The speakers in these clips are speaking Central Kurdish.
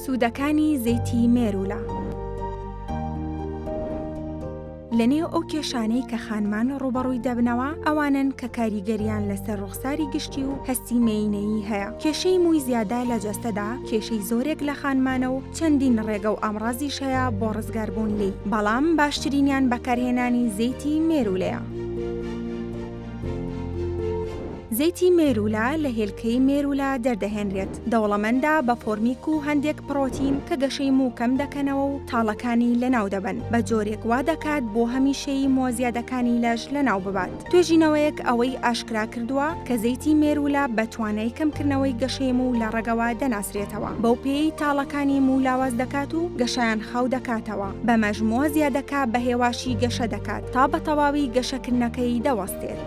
سوودەکانی زەیتی مێرولە. لەنێو ئەو کێشانەی کە خانمان ڕوبەڕووی دەبنەوە ئەوانن کە کاریگەریان لەسەر ڕوخساری گشتی و هەستی مێینەیی هەیە. کێشەی مووی زیادە لە جەستەدا کێشەی زۆرێک لە خانمانە و چەندین ڕێگە و ئەمڕازیش هەیە بۆ ڕزگاربوون لێی، بەڵام باشترینیان بەکارهێنانی زەیتی مێرولەیە. زەیتی مێرولە لە هێلکەی مێرولە دەردەهێنرێت، دەوڵەمەندە بە فۆرمیک و هەندێک پرۆتین کە گەشەی موو کەم دەکەنەوە و تاڵەکانی لەناو دەبن، بە جۆرێک وا دەکات بۆ هەمیشەی مۆزیادەکانی لەش لەناو ببات. توێژینەوەیەک ئەوەی ئاشکرا کردووە کە زەیتی مێرولە بە توانای کەمکردنەوەی گەشەی موو لە ڕێگەوە دەناسرێتەوە، بەو پێی تاڵەکانی موو لاواز دەکات و گەشەیان خاو دەکاتەوە، بە مەجمووە زیادەکە بە هێواشی گەشە دەکات تا بە تەواوی گەشەکردنەکەی دەوەستێت.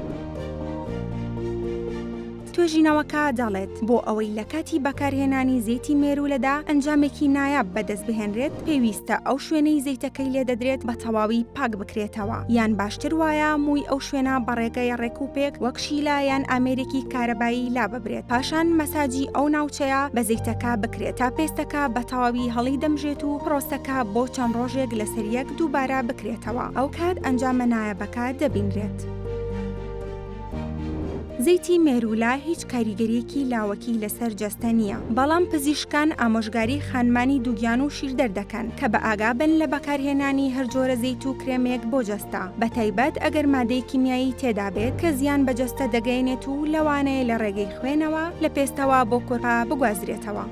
توێژینەوەکە دەڵێت بۆ ئەوەی لە کاتی بەکارهێنانی زەیتی مێرولەدا ئەنجامێکی نایاب بەدەست بهێنرێت، پێویستە ئەو شوێنەی زەیتەکەی لێ دەدرێت بە تەواوی پاک بکرێتەوە، یان باشتر وایە مووی ئەو شوێنە بە ڕێگەی ڕێکوپێک وەک شیلا یان ئامێرێکی کارەبایی لا ببرێت، پاشان مەساجی ئەو ناوچەیە بە زەیتەکە بکرێت تا پێستەکە بە تەواوی هەڵی دەمژێت و پرۆسەکە بۆ چەند ڕۆژێک لەسەر یەک دووبارە بکرێتەوە، ئەو کات ئەنجامە نایابەکە دەبینرێت. زەیتی مێرولە هیچ کاریگەریەکی لاوەکی لەسەر جەستە نییە، بەڵام پزیشکان ئامۆژگاری خانمانی دووگیان و شیردەر دەکەن کە بە ئاگابن لە بەکارهێنانی هەر جۆرە زەیت و کرێمێک بۆ جەستە، بەتایبەت ئەگەر مادەی کیمیایی تێدا بێت کە زیان بە جەستە دەگەێنێت و لەوانەیە لە ڕێگەی خوێنەوە لە پێستەوە بۆ کۆرپا بگوازرێتەوە.